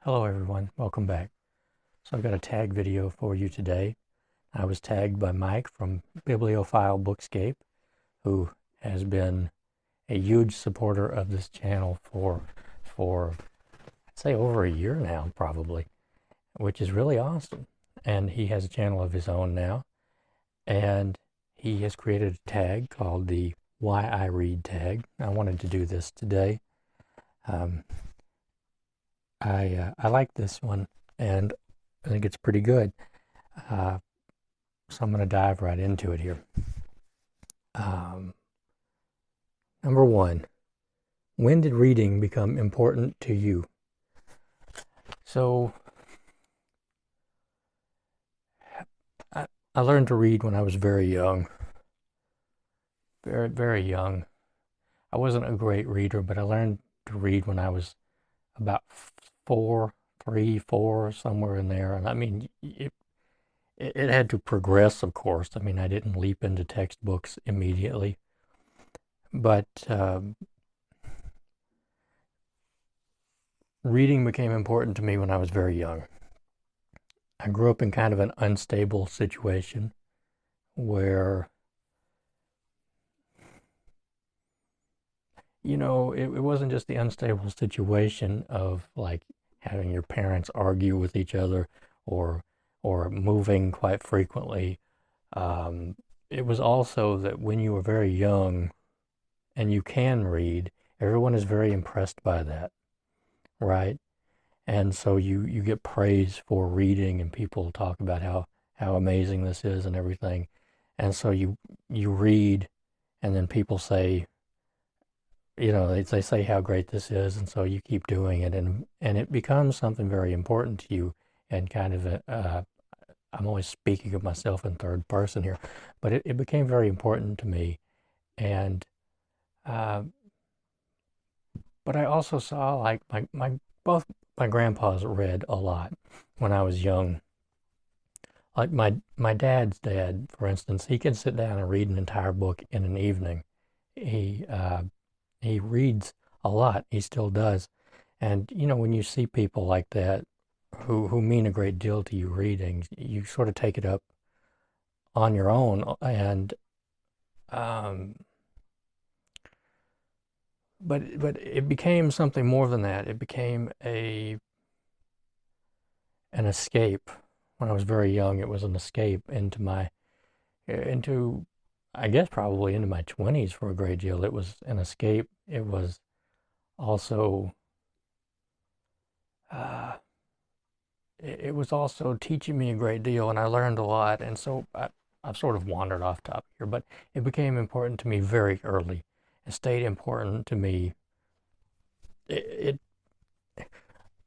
Hello everyone, welcome back. So I've got a tag video for you today. I was tagged by Mike from Bibliophile Bookscape, who has been a huge supporter of this channel for I'd say over a year now probably, which is really awesome. And he has a channel of his own now, and he has created a tag called the Why I Read tag. I wanted to do this today. Um, I like this one, and I think it's pretty good. Uh, so I'm going to dive right into it here. Um, Number one, when did reading become important to you? So I learned to read when I was very young, very young. I wasn't a great reader, but I learned to read when I was about 4, somewhere in there. And I mean, it had to progress, of course. I mean, I didn't leap into textbooks immediately, but reading became important to me when I was very young. I grew up in kind of an unstable situation where, it wasn't just the unstable situation of like having your parents argue with each other or moving quite frequently. Um, it was also that when you were very young and you can read, everyone is very impressed by that, right? And so you get praise for reading, and people talk about how amazing this is and everything. And so you read, and then people say, they say how great this is, and so you keep doing it, and it becomes something very important to you, and kind of I'm always speaking of myself in third person here, but it became very important to me, and uh, but I also saw like both my grandpas read a lot when I was young. Like my dad's dad, for instance, he can sit down and read an entire book in an evening. He uh, he reads a lot. He still does. And when you see people like that who mean a great deal to you reading, you sort of take it up on your own. And um, but it became something more than that. It became an escape. When I was very young, it was an escape into I guess probably into my 20s for a great deal. It was an escape. It was also uh, it was also teaching me a great deal, and I learned a lot. And so I've sort of wandered off topic here, but it became important to me very early. It stayed important to me. It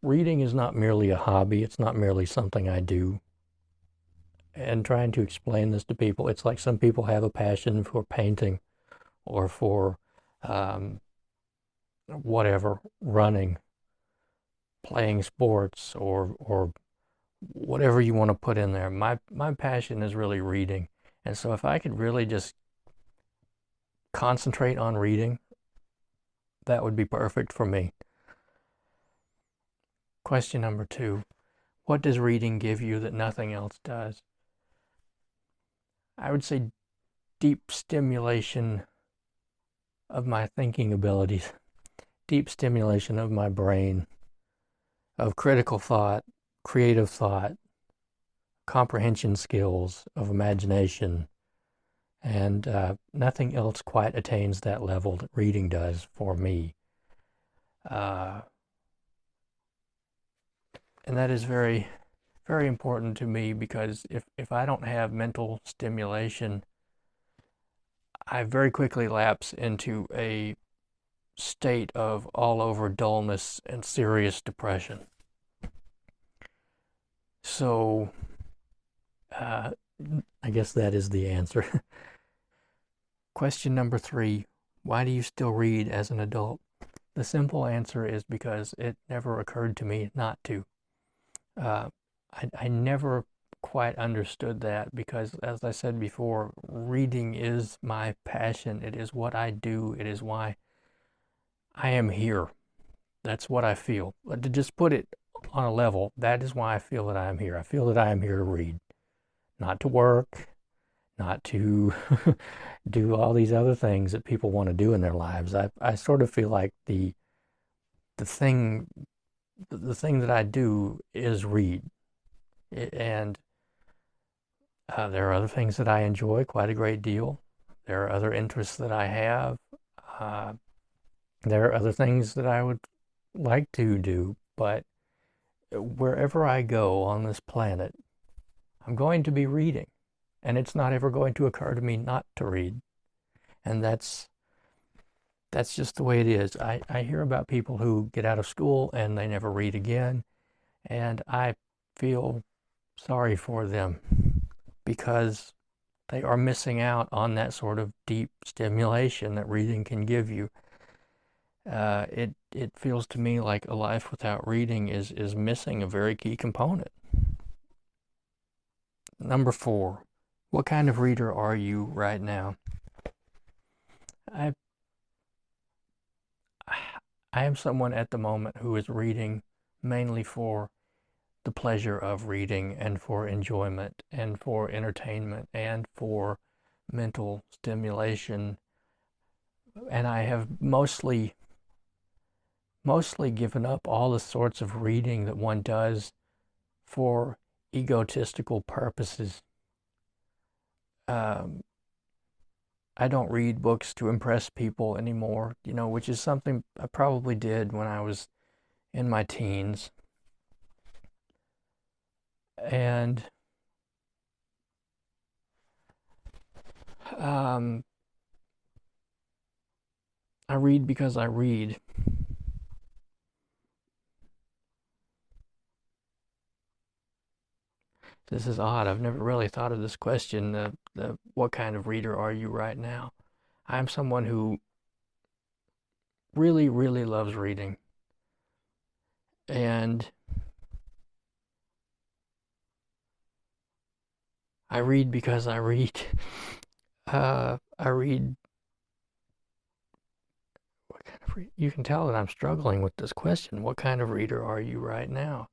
Reading is not merely a hobby. It's not merely something I do. And trying to explain this to people, it's like some people have a passion for painting or for um, whatever, running, playing sports, or whatever you want to put in there. My passion is really reading. And so if I could really just concentrate on reading, that would be perfect for me. Question number 2. What does reading give you that nothing else does? I would say deep stimulation of my thinking abilities, deep stimulation of my brain, of critical thought, creative thought, comprehension skills, of imagination, and nothing else quite attains that level that reading does for me. Uh, and that is very, very important to me, because if I don't have mental stimulation, I very quickly lapse into a state of all over dullness and serious depression. So I guess that is the answer. Question number 3. Why do you still read as an adult? The simple answer is because it never occurred to me not to. Uh, I never quite understood that, because, as I said before, reading is my passion. It is what I do. It is why I am here. That's what I feel. But to just put it on a level, that is why I feel that I am here. I feel that I am here to read, not to work, not to do all these other things that people want to do in their lives. I sort of feel like the thing the thing that I do is read, and there are other things that I enjoy quite a great deal. There are other interests that I have. Uh, there are other things that I would like to do, but wherever I go on this planet, I'm going to be reading, and it's not ever going to occur to me not to read. And that's just the way it is. I hear about people who get out of school and they never read again, and I feel sorry for them because they are missing out on that sort of deep stimulation that reading can give you. It feels to me like a life without reading is missing a very key component. Number 4, what kind of reader are you right now? I I am someone at the moment who is reading mainly for the pleasure of reading and for enjoyment and for entertainment and for mental stimulation. And I have mostly given up all the sorts of reading that one does for egotistical purposes. I don't read books to impress people anymore, which is something I probably did when I was in my teens. And I read because I read. This is odd. I've never really thought of this question. What kind of reader are you right now? I'm someone who really, really loves reading. And I read because I read. I read. What kind of you can tell that I'm struggling with this question. What kind of reader are you right now?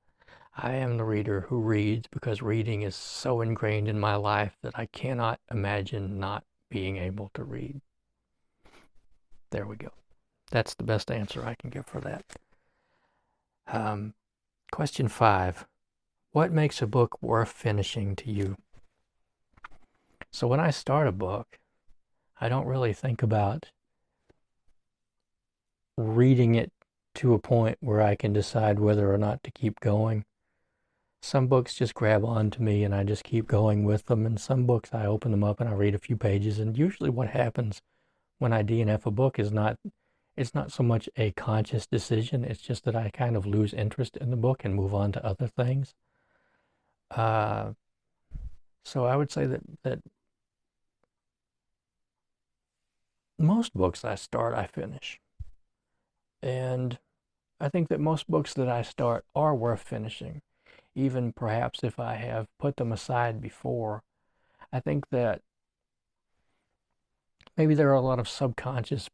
I am the reader who reads because reading is so ingrained in my life that I cannot imagine not being able to read. There we go. That's the best answer I can give for that. Question 5. What makes a book worth finishing to you? So when I start a book, I don't really think about reading it to a point where I can decide whether or not to keep going. Some books just grab onto me and I just keep going with them, and some books I open them up and I read a few pages, and usually what happens when I DNF a book is it's not so much a conscious decision, it's just that I kind of lose interest in the book and move on to other things. So I would say that most books I start, I finish. And I think that most books that I start are worth finishing, even perhaps if I have put them aside before. I think that maybe there are a lot of subconscious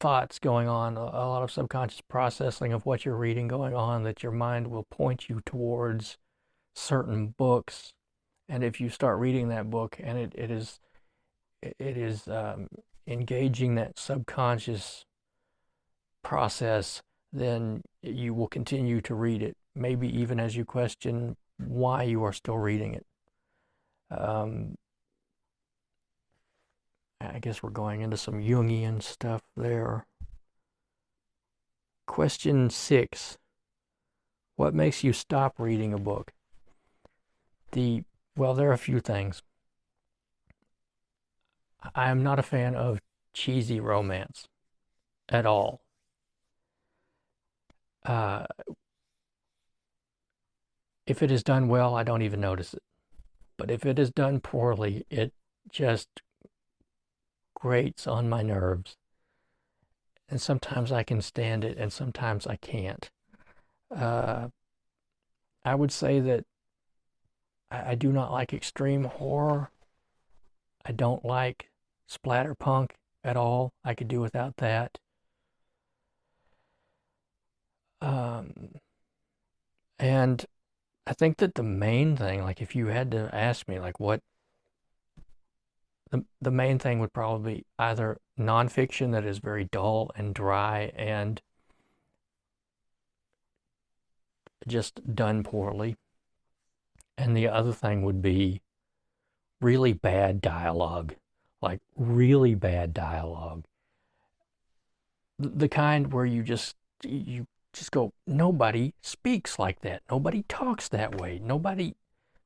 thoughts going on, a lot of subconscious processing of what you're reading going on, that your mind will point you towards certain books. And if you start reading that book and it is engaging that subconscious process, then you will continue to read it, maybe even as you question why you are still reading it. I guess we're going into some Jungian stuff there. Question 6. What makes you stop reading a book? Well, there are a few things. I am not a fan of cheesy romance at all. If it is done well, I don't even notice it. But if it is done poorly, it just grates on my nerves. And sometimes I can stand it, and sometimes I can't. I would say that I do not like extreme horror. I don't like splatterpunk at all. I could do without that. And I think that the main thing, like if you had to ask me, like what the main thing would probably be either nonfiction that is very dull and dry and just done poorly. And the other thing would be really bad dialogue, like really bad dialogue. The kind where you just go, nobody speaks like that. Nobody talks that way. Nobody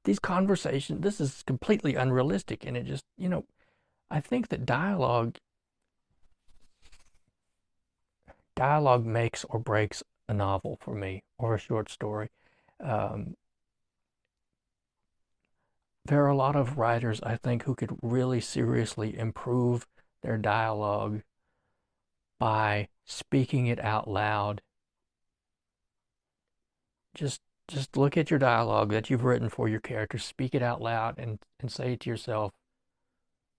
these conversations, this is completely unrealistic. And it just, I think that dialogue makes or breaks a novel for me or a short story. Um, there are a lot of writers, I think, who could really seriously improve their dialogue by speaking it out loud. Just just look at your dialogue that you've written for your characters, speak it out loud and say to yourself,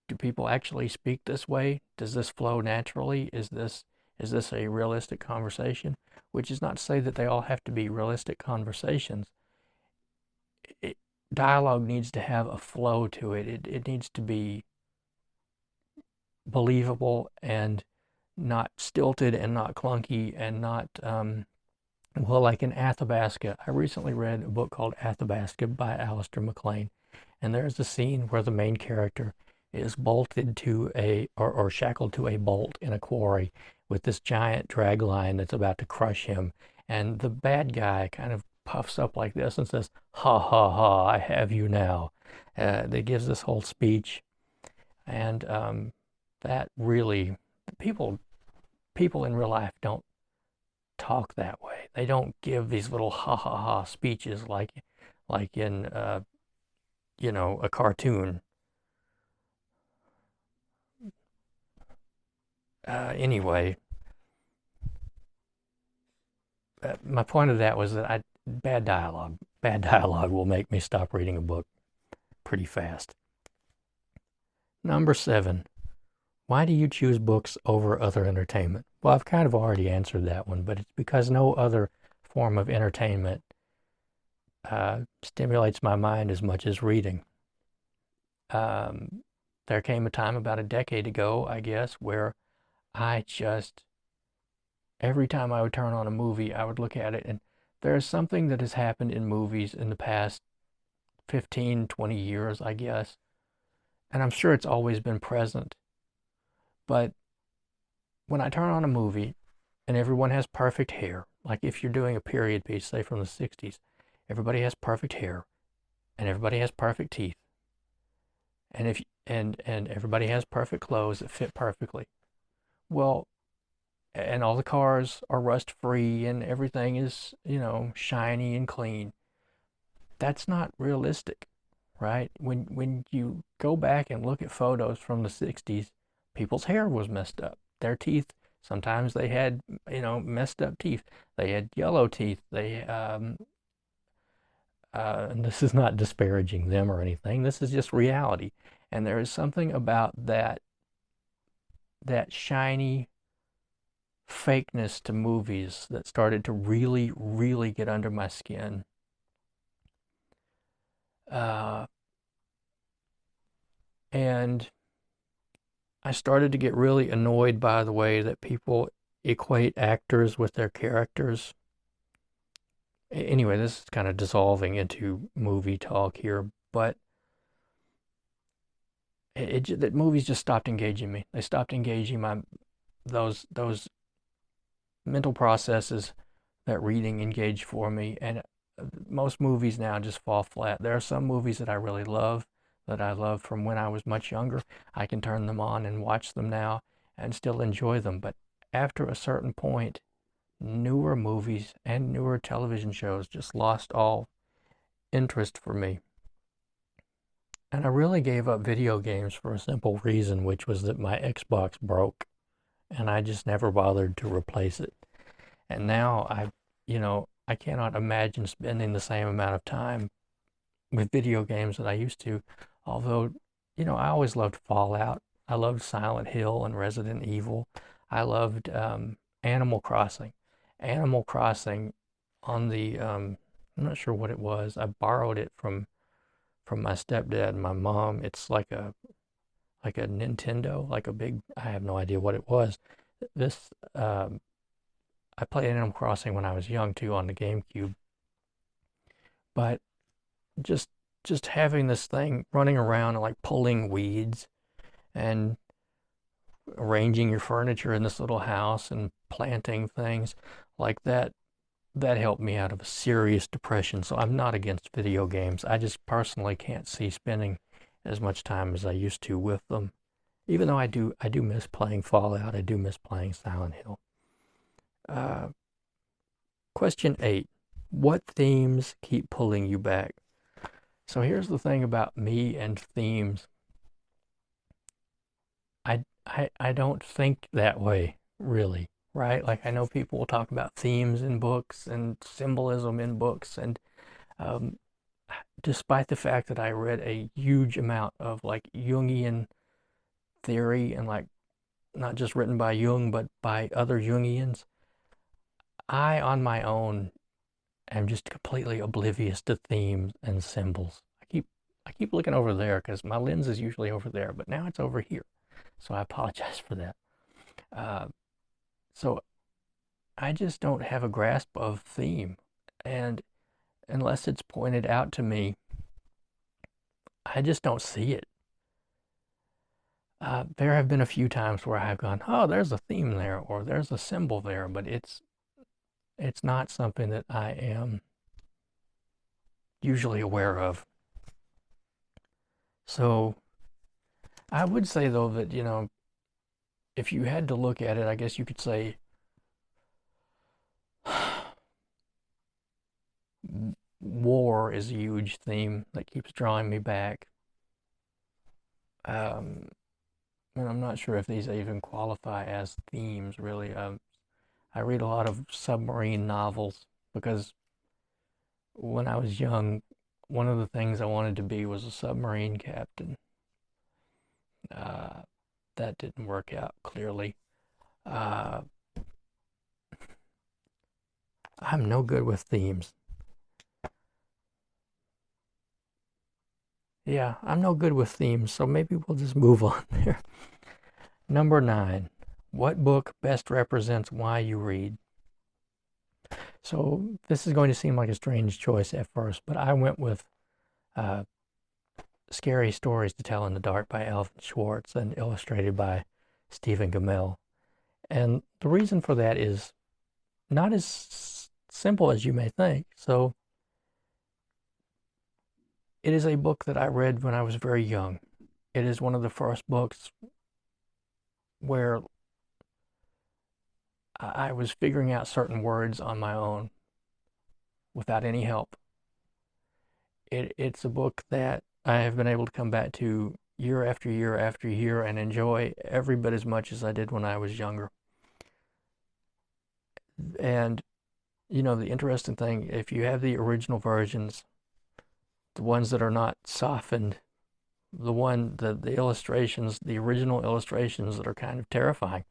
do people actually speak this way? Does this flow naturally? Is this a realistic conversation? Which is not to say that they all have to be realistic conversations. It, dialogue needs to have a flow to it. It needs to be believable and not stilted and not clunky and not well, like in Athabasca. I recently read a book called Athabasca by Alistair MacLean, and there's a scene where the main character is bolted to or shackled to a bolt in a quarry with this giant drag line that's about to crush him. And the bad guy kind of puffs up like this and says, "Ha ha ha, I have you now." That gives this whole speech, and that really people people in real life don't talk that way. They don't give these little ha ha ha speeches like in a cartoon. Anyway, my point of that was that bad dialogue will make me stop reading a book pretty fast. Number 7, why do you choose books over other entertainment? Well, I've kind of already answered that one, but it's because no other form of entertainment stimulates my mind as much as reading. Um, there came a time about a decade ago, I guess, where I just, every time I would turn on a movie, I would look at it, and there is something that has happened in movies in the past 15, 20 years, I guess, and I'm sure it's always been present. But when I turn on a movie and everyone has perfect hair, like if you're doing a period piece, say from the 60s, everybody has perfect hair and everybody has perfect teeth, and if and everybody has perfect clothes that fit perfectly. Well, and all the cars are rust free and everything is, shiny and clean. That's not realistic, right? When you go back and look at photos from the 60s, people's hair was messed up. Their teeth, sometimes they had, messed up teeth. They had yellow teeth. And this is not disparaging them or anything. This is just reality. And there is something about that shiny fakeness to movies that started to really, really get under my skin. Uh, and I started to get really annoyed by the way that people equate actors with their characters. Anyway, this is kind of dissolving into movie talk here, but that movies just stopped engaging me. They stopped engaging my those mental processes that reading engaged for me, and most movies now just fall flat. There are some movies that I really love, that I loved from when I was much younger. I can turn them on and watch them now and still enjoy them. But after a certain point, newer movies and newer television shows just lost all interest for me. And I really gave up video games for a simple reason, which was that my Xbox broke and I just never bothered to replace it. And now I cannot imagine spending the same amount of time with video games that I used to. Although, I always loved Fallout. I loved Silent Hill and Resident Evil. I loved Animal Crossing. Animal Crossing on the I'm not sure what it was. I borrowed it from my stepdad and my mom. It's like a Nintendo, like a big. I have no idea what it was. This I played Animal Crossing when I was young too on the GameCube, but just just having this thing running around and like pulling weeds and arranging your furniture in this little house and planting things like that, that helped me out of a serious depression. So I'm not against video games. I just personally can't see spending as much time as I used to with them. Even though I do miss playing Fallout. I do miss playing Silent Hill. Uh, Question 8. What themes keep pulling you back? So here's the thing about me and themes. I don't think that way, really, right? Like, I know people will talk about themes in books and symbolism in books, and um, despite the fact that I read a huge amount of like Jungian theory and like not just written by Jung but by other Jungians, I on my own am just completely oblivious to themes and symbols. I keep looking over there because my lens is usually over there, but now it's over here. So I apologize for that. Uh, so I just don't have a grasp of theme, and unless it's pointed out to me, I just don't see it. There have been a few times where I've gone, "Oh, there's a theme there," or "There's a symbol there," but it's not something that I am usually aware of. So I would say though that, if you had to look at it, I guess you could say war is a huge theme that keeps drawing me back. Um, and I'm not sure if these even qualify as themes, really. I read a lot of submarine novels because when I was young, one of the things I wanted to be was a submarine captain. Uh, that didn't work out clearly. Uh, I'm no good with themes. Yeah, I'm no good with themes, so maybe we'll just move on there. Number 9. What book best represents why you read? So this is going to seem like a strange choice at first, but I went with uh, Scary Stories to Tell in the Dark by Alvin Schwartz and illustrated by Stephen Gamel. And the reason for that is not as simple as you may think. So it is a book that I read when I was very young. It is one of the first books where I was figuring out certain words on my own without any help. It's a book that I have been able to come back to year after year after year and enjoy every bit as much as I did when I was younger. And, the interesting thing, if you have the original versions, the ones that are not softened, the illustrations, the original illustrations that are kind of terrifying,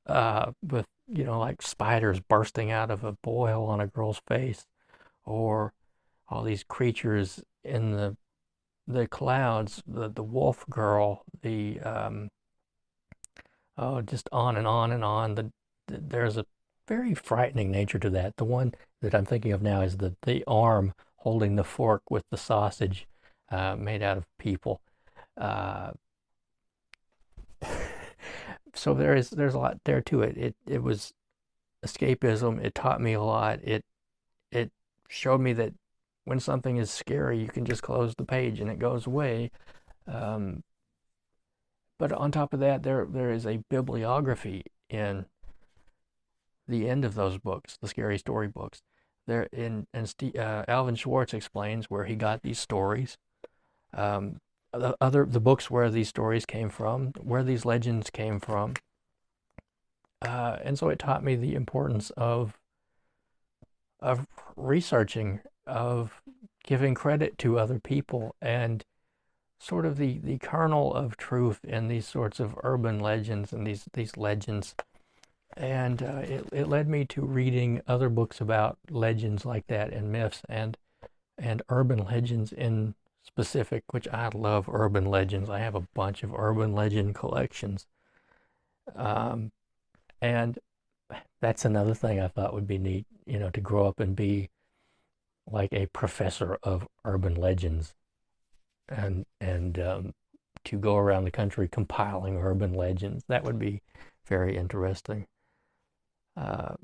with, like spiders bursting out of a boil on a girl's face, or all these creatures in the clouds, the wolf girl, just on and on and on. There's a very frightening nature to that. The one that I'm thinking of now is the arm holding the fork with the sausage made out of people. Uh, so there's a lot there to it. It was escapism. It taught me a lot. It showed me that when something is scary, you can just close the page and it goes away. Um, but on top of that, there is a bibliography in the end of those books, the scary story books. Alvin Schwartz explains where he got these stories, the books where these stories came from, where these legends came from, and so it taught me the importance of researching, of giving credit to other people, and sort of the kernel of truth in these sorts of urban legends and these legends. And it led me to reading other books about legends like that and myths and urban legends in specific, which I love urban legends. I have a bunch of urban legend collections. Um, and that's another thing I thought would be neat, to grow up and be like a professor of urban legends and to go around the country compiling urban legends. That would be very interesting. Uh,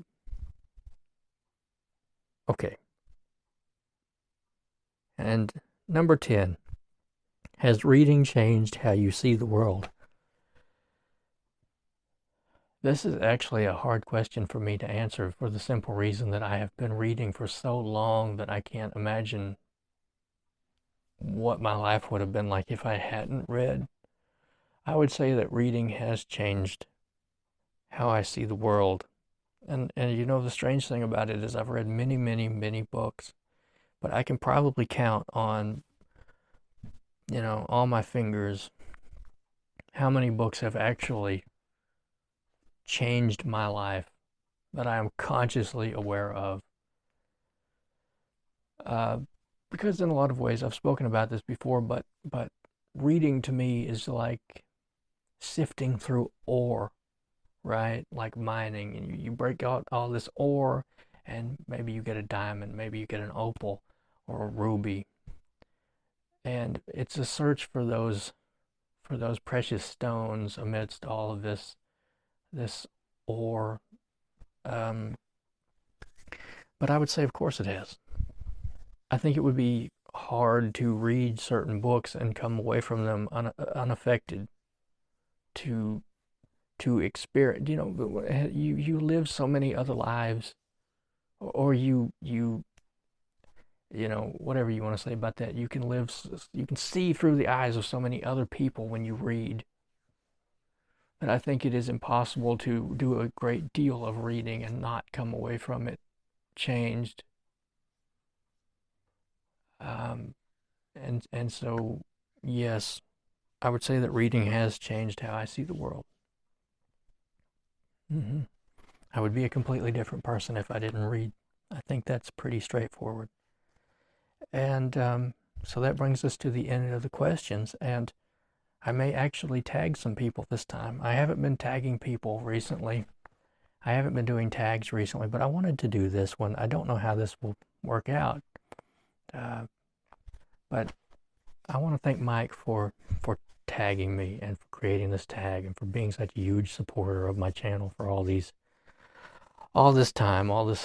okay. And number 10, has reading changed how you see the world? This is actually a hard question for me to answer for the simple reason that I have been reading for so long that I can't imagine what my life would have been like if I hadn't read. I would say that reading has changed how I see the world. And the strange thing about it is I've read many, many, many books, but I can probably count on, all my fingers how many books have actually changed my life that I am consciously aware of. Uh, because in a lot of ways, I've spoken about this before, but reading to me is like sifting through ore, right? Like mining, and you break out all this ore, and maybe you get a diamond, maybe you get an opal or a ruby, and it's a search for those precious stones amidst all of this ore. Um, but I would say, of course, it has. I think it would be hard to read certain books and come away from them unaffected. To to experience, you live so many other lives, or whatever you want to say about that. You can see through the eyes of so many other people when you read. But I think it is impossible to do a great deal of reading and not come away from it changed. Um, and so, yes, I would say that reading has changed how I see the world. hmm I would be a completely different person if I didn't read. I think that's pretty straightforward. And so that brings us to the end of the questions. And I may actually tag some people this time. I haven't been tagging people recently. I haven't been doing tags recently, but I wanted to do this one. I don't know how this will work out. Uh, but I want to thank Mike for tagging me and for creating this tag and for being such a huge supporter of my channel for all this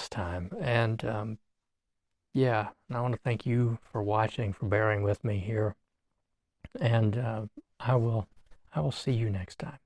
time. And yeah, and I want to thank you for watching, for bearing with me here. And I will see you next time.